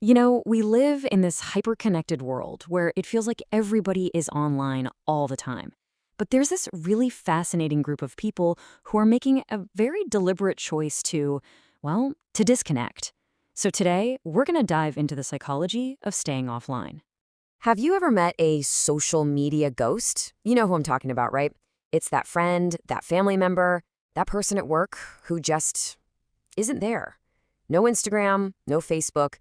We live in this hyper-connected world where it feels like everybody is online all the time. But there's this really fascinating group of people who are making a very deliberate choice to disconnect. So today, we're going to dive into the psychology of staying offline. Have you ever met a social media ghost? You know who I'm talking about, right? It's that friend, that family member, that person at work who just isn't there. No Instagram, no Facebook,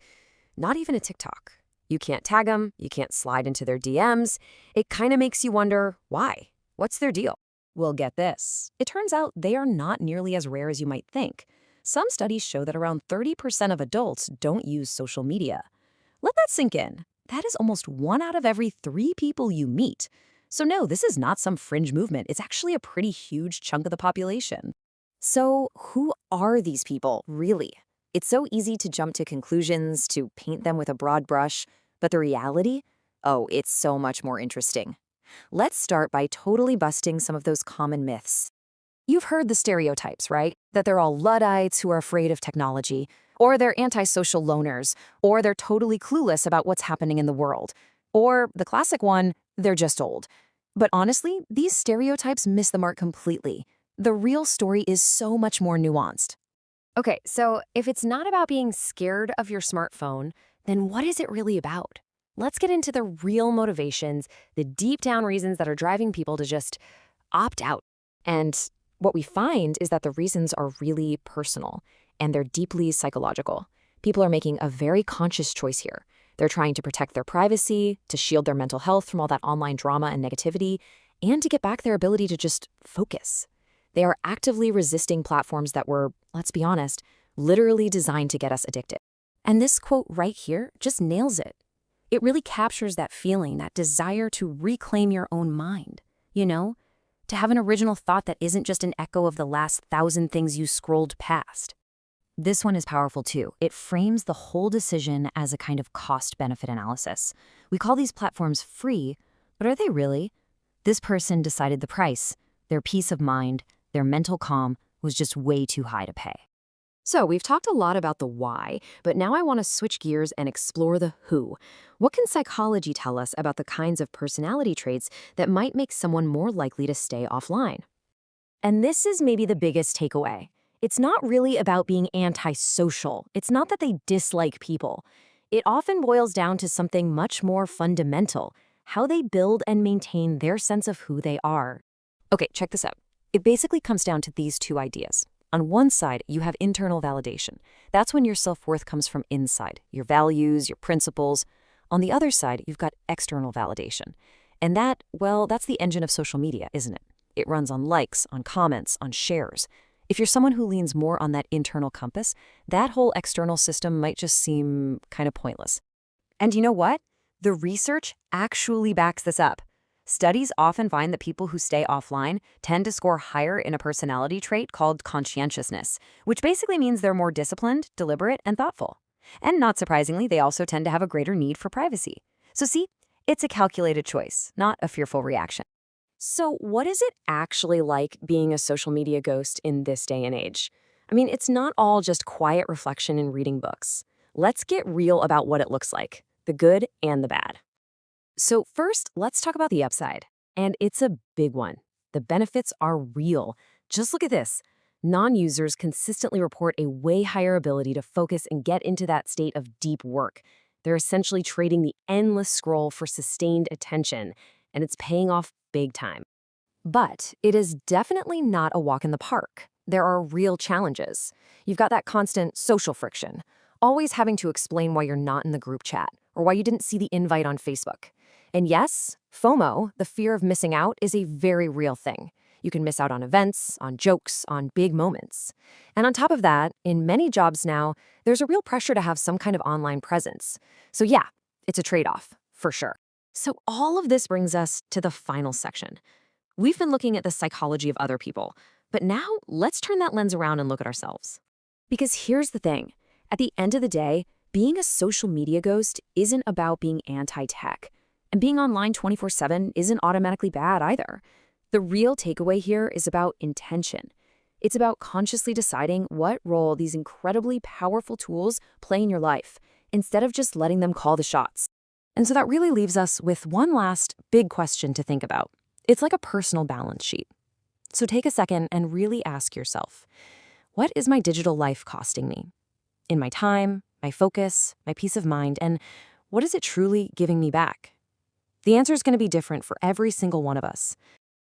not even a TikTok. You can't tag them, you can't slide into their DMs. It kind of makes you wonder why? What's their deal? Well, get this. It turns out they are not nearly as rare as you might think. Some studies show that around 30% of adults don't use social media. Let that sink in. That is almost 1 out of every 3 people you meet. So no, this is not some fringe movement. It's actually a pretty huge chunk of the population. So, who are these people, really? It's so easy to jump to conclusions, to paint them with a broad brush, but the reality? Oh, it's so much more interesting. Let's start by totally busting some of those common myths. You've heard the stereotypes, right? That they're all Luddites who are afraid of technology, or they're antisocial loners, or they're totally clueless about what's happening in the world. Or the classic one, they're just old. But honestly, these stereotypes miss the mark completely. The real story is so much more nuanced. Okay, so if it's not about being scared of your smartphone, then what is it really about? Let's get into the real motivations, the deep down reasons that are driving people to just opt out. And what we find is that the reasons are really personal and they're deeply psychological. People are making a very conscious choice here. They're trying to protect their privacy, to shield their mental health from all that online drama and negativity, and to get back their ability to just focus. They are actively resisting platforms that were, let's be honest, literally designed to get us addicted. And this quote right here just nails it. It really captures that feeling, that desire to reclaim your own mind, to have an original thought that isn't just an echo of the last 1,000 things you scrolled past. This one is powerful too. It frames the whole decision as a kind of cost-benefit analysis. We call these platforms free, but are they really? This person decided the price, their peace of mind, their mental calm was just way too high to pay. So we've talked a lot about the why, but now I want to switch gears and explore the who. What can psychology tell us about the kinds of personality traits that might make someone more likely to stay offline? And this is maybe the biggest takeaway. It's not really about being antisocial. It's not that they dislike people. It often boils down to something much more fundamental, how they build and maintain their sense of who they are. Okay, check this out. It basically comes down to these two ideas. On one side, you have internal validation. That's when your self-worth comes from inside, your values, your principles. On the other side, you've got external validation. And that's the engine of social media, isn't it? It runs on likes, on comments, on shares. If you're someone who leans more on that internal compass, that whole external system might just seem kind of pointless. And you know what? The research actually backs this up. Studies often find that people who stay offline tend to score higher in a personality trait called conscientiousness, which basically means they're more disciplined, deliberate, and thoughtful. And not surprisingly, they also tend to have a greater need for privacy. So see, it's a calculated choice, not a fearful reaction. So what is it actually like being a social media ghost in this day and age? I mean, it's not all just quiet reflection and reading books. Let's get real about what it looks like, the good and the bad. So first, let's talk about the upside. And it's a big one. The benefits are real. Just look at this. Non-users consistently report a way higher ability to focus and get into that state of deep work. They're essentially trading the endless scroll for sustained attention, and it's paying off big time. But it is definitely not a walk in the park. There are real challenges. You've got that constant social friction, always having to explain why you're not in the group chat or why you didn't see the invite on Facebook. And yes, FOMO, the fear of missing out, is a very real thing. You can miss out on events, on jokes, on big moments. And on top of that, in many jobs now, there's a real pressure to have some kind of online presence. So yeah, it's a trade-off, for sure. So all of this brings us to the final section. We've been looking at the psychology of other people, but now let's turn that lens around and look at ourselves. Because here's the thing. At the end of the day, being a social media ghost isn't about being anti-tech. And being online 24/7 isn't automatically bad either. The real takeaway here is about intention. It's about consciously deciding what role these incredibly powerful tools play in your life instead of just letting them call the shots. And so that really leaves us with one last big question to think about. It's like a personal balance sheet. So take a second and really ask yourself, what is my digital life costing me? In my time, my focus, my peace of mind, and what is it truly giving me back? The answer is going to be different for every single one of us.